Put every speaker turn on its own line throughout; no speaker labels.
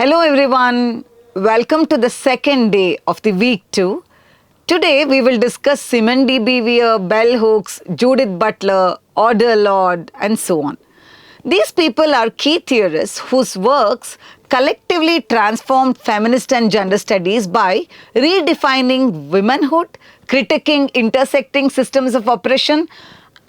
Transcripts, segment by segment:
Hello everyone, welcome to the second day of the week 2. Today we will discuss Simone de Beauvoir, bell hooks, Judith Butler, Audre Lorde and so on. These people are key theorists whose works collectively transformed feminist and gender studies by redefining womanhood, critiquing intersecting systems of oppression,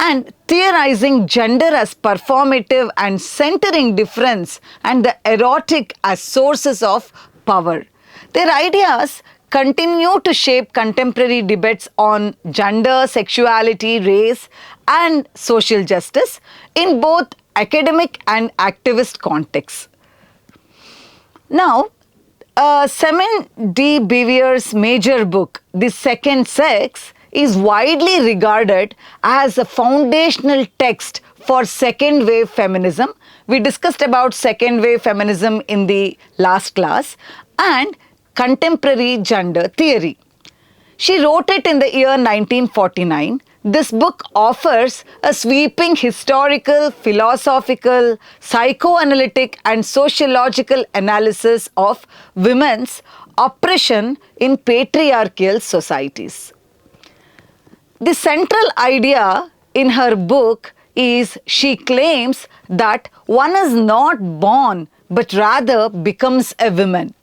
and theorizing gender as performative and centering difference and the erotic as sources of power. Their ideas continue to shape contemporary debates on gender, sexuality, race, and social justice in both academic and activist contexts. Now, Simone de Beauvoir's major book, The Second Sex, is widely regarded as a foundational text for second wave feminism. We discussed about second wave feminism in the last class and contemporary gender theory. She wrote it in the year 1949. This book offers a sweeping historical, philosophical, psychoanalytic and sociological analysis of women's oppression in patriarchal societies. The central idea in her book is she claims that one is not born but rather becomes a woman.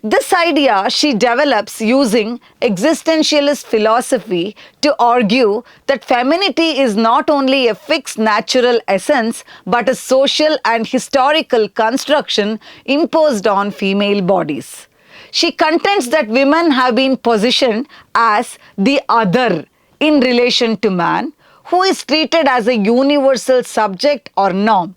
This idea she develops using existentialist philosophy to argue that femininity is not only a fixed natural essence but a social and historical construction imposed on female bodies. She contends that women have been positioned as the other in relation to man, who is treated as a universal subject or norm,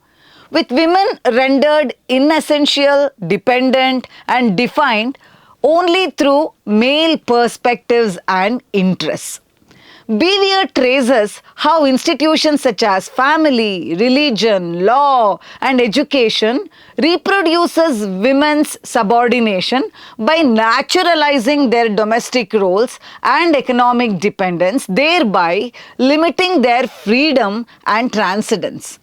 with women rendered inessential, dependent, and defined only through male perspectives and interests. Beauvoir traces how institutions such as family, religion, law, and education reproduces women's subordination by naturalizing their domestic roles and economic dependence, thereby limiting their freedom and transcendence.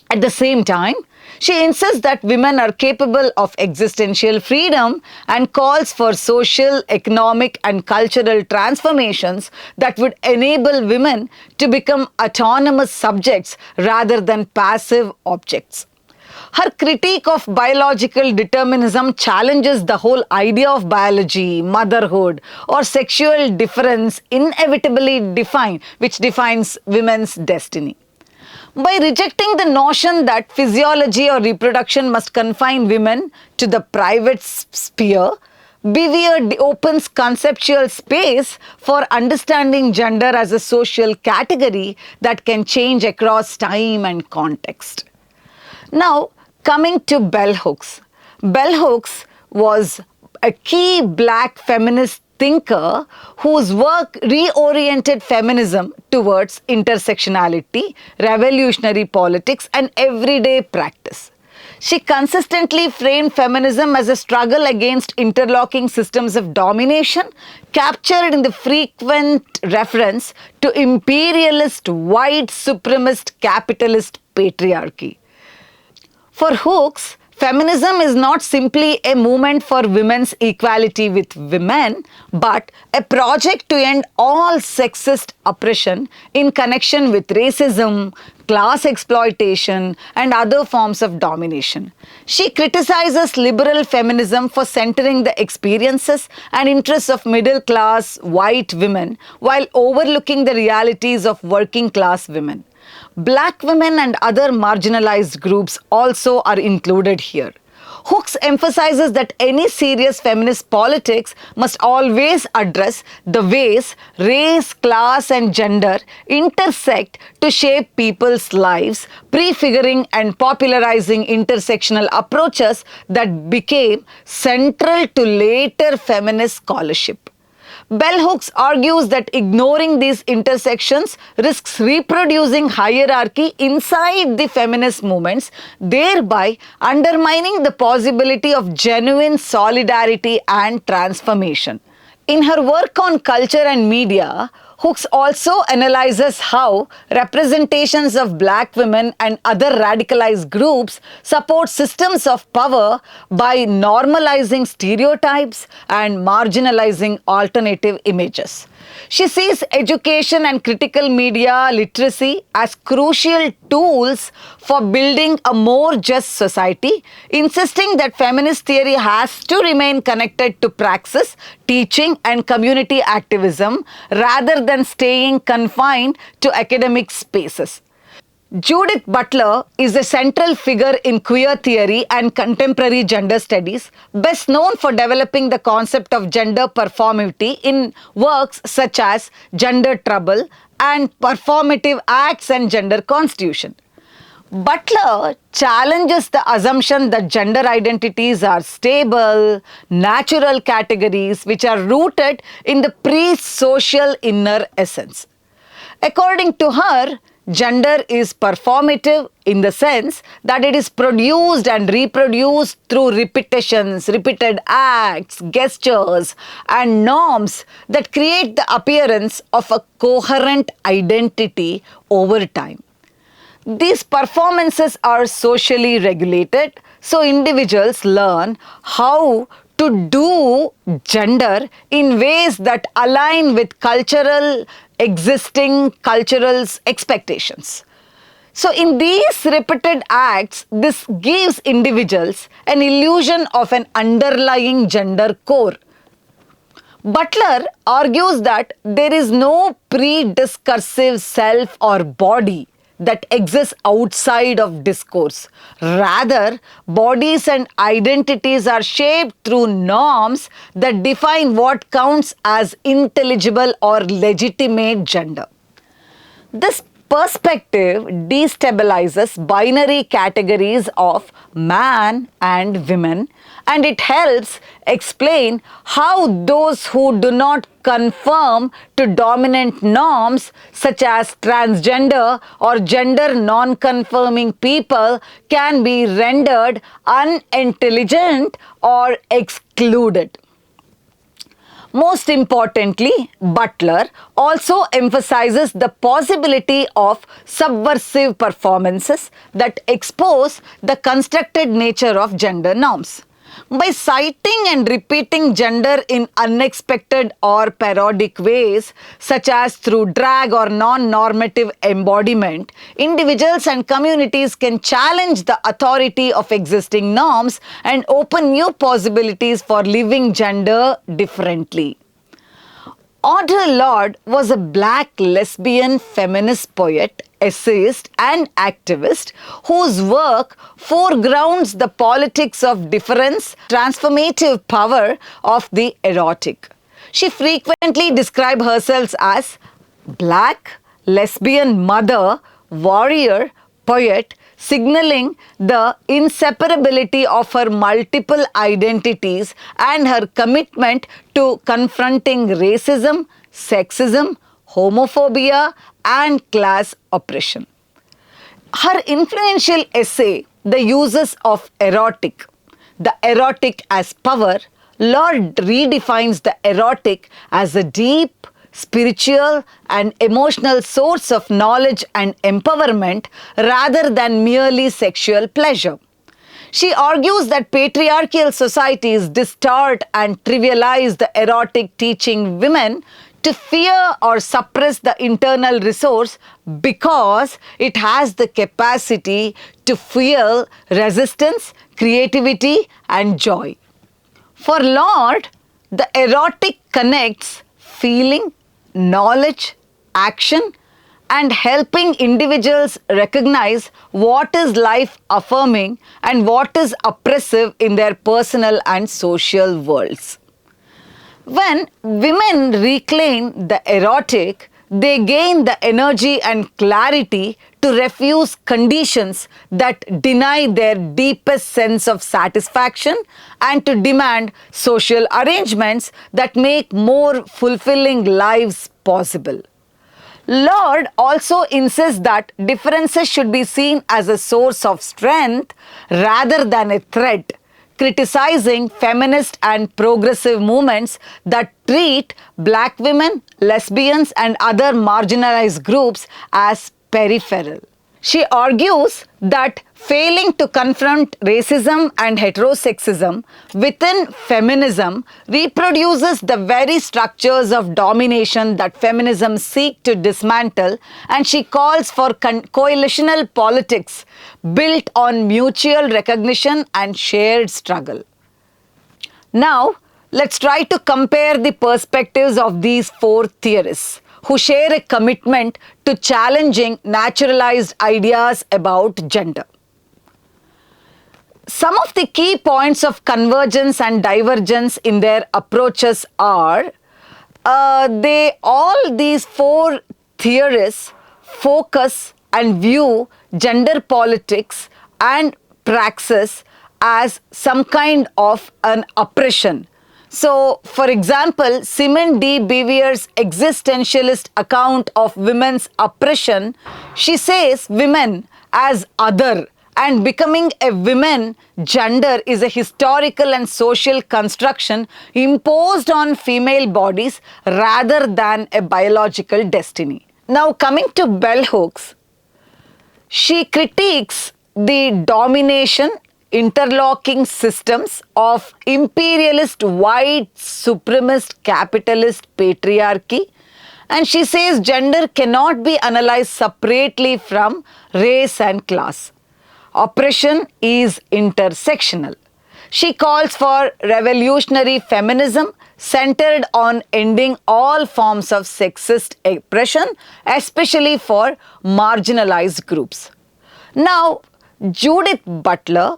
At the same time, she insists that women are capable of existential freedom and calls for social, economic, and cultural transformations that would enable women to become autonomous subjects rather than passive objects. Her critique of biological determinism challenges the whole idea of biology, motherhood, or sexual difference which defines women's destiny. By rejecting the notion that physiology or reproduction must confine women to the private sphere, Beauvoir opens conceptual space for understanding gender as a social category that can change across time and context. Now, coming to bell hooks. Bell hooks was a key black feminist thinker whose work reoriented feminism towards intersectionality, revolutionary politics, and everyday practice. She consistently framed feminism as a struggle against interlocking systems of domination, captured in the frequent reference to imperialist, white supremacist, capitalist patriarchy. For Hooks, feminism is not simply a movement for women's equality with women, but a project to end all sexist oppression in connection with racism, class exploitation, and other forms of domination. She criticizes liberal feminism for centering the experiences and interests of middle-class white women while overlooking the realities of working-class women. Black women and other marginalized groups also are included here. Hooks emphasizes that any serious feminist politics must always address the ways race, class, and gender intersect to shape people's lives, prefiguring and popularizing intersectional approaches that became central to later feminist scholarship. Bell Hooks argues that ignoring these intersections risks reproducing hierarchy inside the feminist movements, thereby undermining the possibility of genuine solidarity and transformation. In her work on culture and media, Hooks also analyzes how representations of black women and other radicalized groups support systems of power by normalizing stereotypes and marginalizing alternative images. She sees education and critical media literacy as crucial tools for building a more just society, insisting that feminist theory has to remain connected to praxis, teaching, and community activism rather than staying confined to academic spaces. Judith Butler is a central figure in queer theory and contemporary gender studies, best known for developing the concept of gender performativity in works such as Gender Trouble and Performative Acts and Gender Constitution. Butler challenges the assumption that gender identities are stable, natural categories which are rooted in the pre-social inner essence. According to her, gender is performative in the sense that it is produced and reproduced through repetitions, repeated acts, gestures, and norms that create the appearance of a coherent identity over time. These performances are socially regulated, so individuals learn how to do gender in ways that align with existing cultural expectations. So in these repeated acts, this gives individuals an illusion of an underlying gender core. Butler argues that there is no pre-discursive self or body that exists outside of discourse. Rather, bodies and identities are shaped through norms that define what counts as intelligible or legitimate gender. This perspective destabilizes binary categories of man and women, and it helps explain how those who do not conform to dominant norms such as transgender or gender non-conforming people can be rendered unintelligent or excluded. Most importantly, Butler also emphasizes the possibility of subversive performances that expose the constructed nature of gender norms. By citing and repeating gender in unexpected or parodic ways, such as through drag or non-normative embodiment, individuals and communities can challenge the authority of existing norms and open new possibilities for living gender differently. Audre Lorde was a black lesbian feminist poet, essayist, and activist whose work foregrounds the politics of difference, transformative power of the erotic. She frequently described herself as black, lesbian mother, warrior, poet, signaling the inseparability of her multiple identities and her commitment to confronting racism, sexism, homophobia, and class oppression. Her influential essay, The Uses of Erotic, The Erotic as Power, Lorde redefines the erotic as a deep, spiritual, and emotional source of knowledge and empowerment rather than merely sexual pleasure. She argues that patriarchal societies distort and trivialize the erotic, teaching women to fear or suppress the internal resource because it has the capacity to fuel resistance, creativity, and joy. For Lorde, the erotic connects feeling, knowledge, action, and helping individuals recognize what is life affirming and what is oppressive in their personal and social worlds. When women reclaim the erotic, they gain the energy and clarity to refuse conditions that deny their deepest sense of satisfaction and to demand social arrangements that make more fulfilling lives possible. Lorde also insists that differences should be seen as a source of strength rather than a threat, criticizing feminist and progressive movements that treat black women, lesbians, and other marginalized groups as peripheral. She argues that failing to confront racism and heterosexism within feminism reproduces the very structures of domination that feminism seeks to dismantle, and she calls for coalitional politics built on mutual recognition and shared struggle. Now, let's try to compare the perspectives of these four theorists who share a commitment to challenging naturalized ideas about gender. Some of the key points of convergence and divergence in their approaches are these four theorists focus and view gender politics and praxis as some kind of an oppression. So, for example, Simone de Beauvoir's existentialist account of women's oppression, she says women as other, and becoming a woman gender is a historical and social construction imposed on female bodies rather than a biological destiny. Now, coming to bell hooks, she critiques the domination interlocking systems of imperialist white supremacist capitalist patriarchy, and she says gender cannot be analyzed separately from race and class. Oppression is intersectional. She calls for revolutionary feminism centered on ending all forms of sexist oppression, especially for marginalized groups. Now, Judith Butler,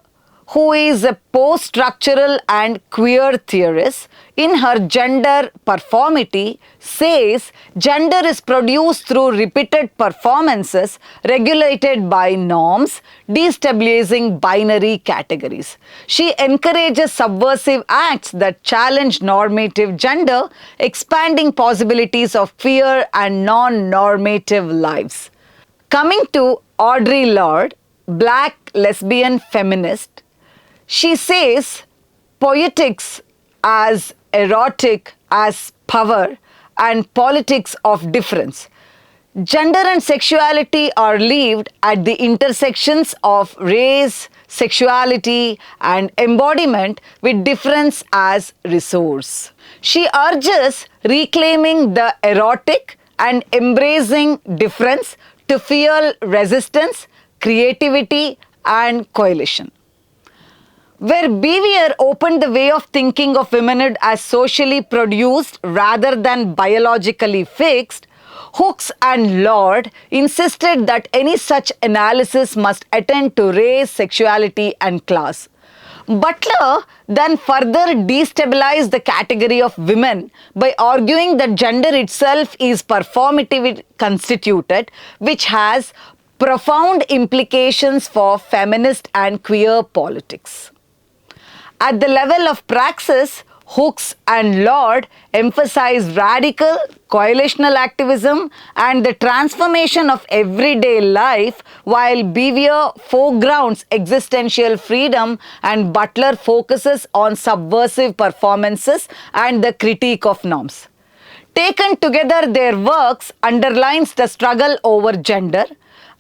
who is a post-structural and queer theorist, in her Gender Performity says gender is produced through repeated performances regulated by norms, destabilizing binary categories. She encourages subversive acts that challenge normative gender, expanding possibilities of queer and non-normative lives. Coming to Audre Lorde, black lesbian feminist, she says poetics as erotic as power and politics of difference. Gender and sexuality are lived at the intersections of race, sexuality, and embodiment with difference as resource. She urges reclaiming the erotic and embracing difference to fuel resistance, creativity, and coalition. Where Beauvoir opened the way of thinking of womanhood as socially produced rather than biologically fixed, Hooks and Lorde insisted that any such analysis must attend to race, sexuality, and class. Butler then further destabilized the category of women by arguing that gender itself is performatively constituted, which has profound implications for feminist and queer politics. At the level of praxis, Hooks and Lorde emphasize radical coalitional activism and the transformation of everyday life, while Beauvoir foregrounds existential freedom and Butler focuses on subversive performances and the critique of norms. Taken together, their works underlines the struggle over gender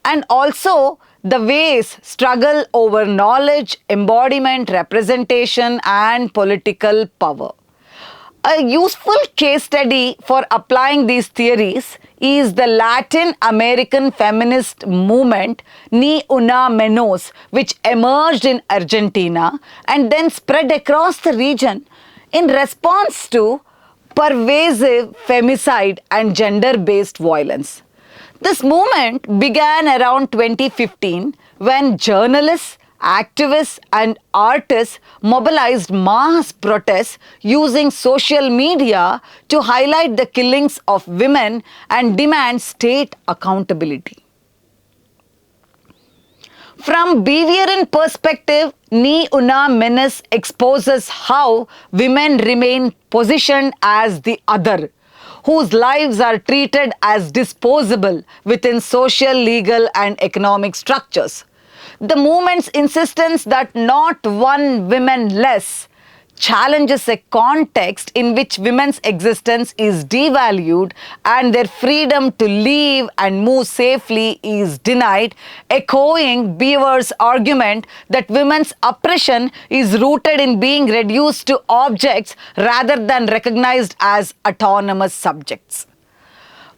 and also the ways struggle over knowledge, embodiment, representation, and political power. A useful case study for applying these theories is the Latin American feminist movement Ni Una Menos, which emerged in Argentina and then spread across the region in response to pervasive femicide and gender-based violence. This movement began around 2015 when journalists, activists, and artists mobilized mass protests using social media to highlight the killings of women and demand state accountability. From Beauvoirian perspective, Ni Una Menos exposes how women remain positioned as the other, whose lives are treated as disposable within social, legal, and economic structures. The movement's insistence that not one woman less challenges a context in which women's existence is devalued and their freedom to live and move safely is denied, echoing Beaver's argument that women's oppression is rooted in being reduced to objects rather than recognized as autonomous subjects.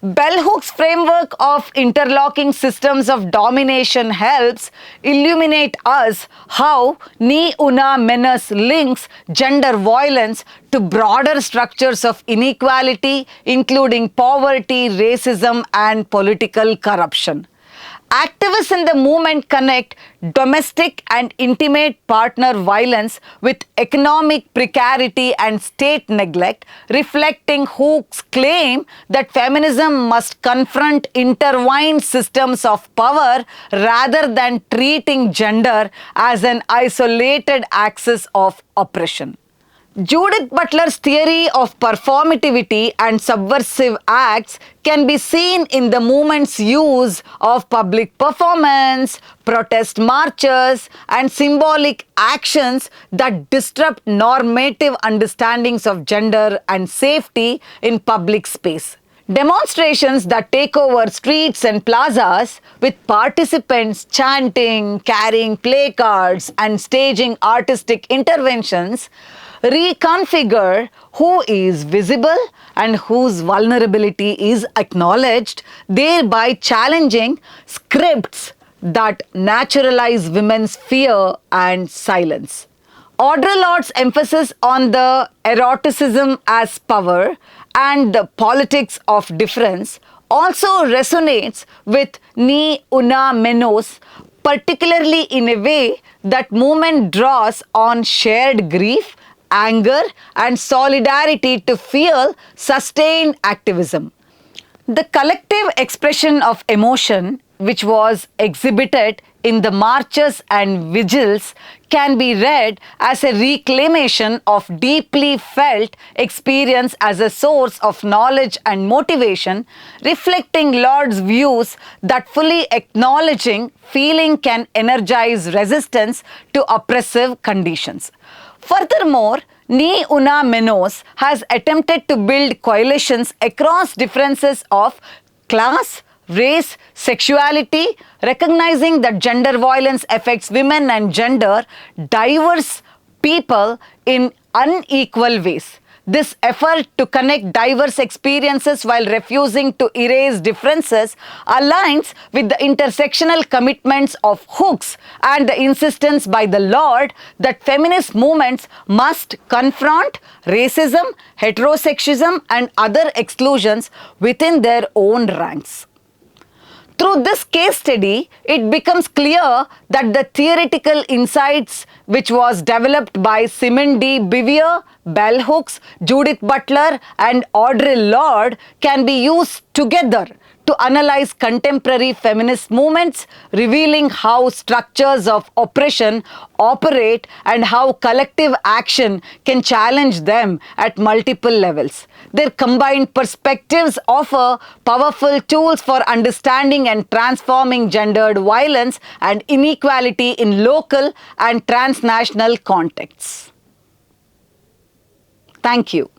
Bell Hook's framework of interlocking systems of domination helps illuminate us how Ni Una Menos links gender violence to broader structures of inequality, including poverty, racism, and political corruption. Activists in the movement connect domestic and intimate partner violence with economic precarity and state neglect, reflecting Hook's claim that feminism must confront intertwined systems of power rather than treating gender as an isolated axis of oppression. Judith Butler's theory of performativity and subversive acts can be seen in the movement's use of public performance, protest marches, and symbolic actions that disrupt normative understandings of gender and safety in public space. Demonstrations that take over streets and plazas with participants chanting, carrying placards, and staging artistic interventions reconfigure who is visible and whose vulnerability is acknowledged, thereby challenging scripts that naturalize women's fear and silence. Audre Lorde's emphasis on the eroticism as power and the politics of difference also resonates with Ni Una Menos, particularly in a way that movement draws on shared grief, anger, and solidarity to fuel sustained activism. The collective expression of emotion, which was exhibited in the marches and vigils, can be read as a reclamation of deeply felt experience as a source of knowledge and motivation, reflecting Lorde's views that fully acknowledging feeling can energize resistance to oppressive conditions. Furthermore, Ni Una Menos has attempted to build coalitions across differences of class, race, sexuality, recognizing that gender violence affects women and gender diverse people in unequal ways. This effort to connect diverse experiences while refusing to erase differences aligns with the intersectional commitments of Hooks and the insistence by the Lorde that feminist movements must confront racism, heterosexism, and other exclusions within their own ranks. Through this case study, it becomes clear that the theoretical insights which was developed by Simone de Beauvoir, Bell Hooks, Judith Butler, and Audre Lorde can be used together to analyze contemporary feminist movements, revealing how structures of oppression operate and how collective action can challenge them at multiple levels. Their combined perspectives offer powerful tools for understanding and transforming gendered violence and inequality in local and transnational contexts. Thank you.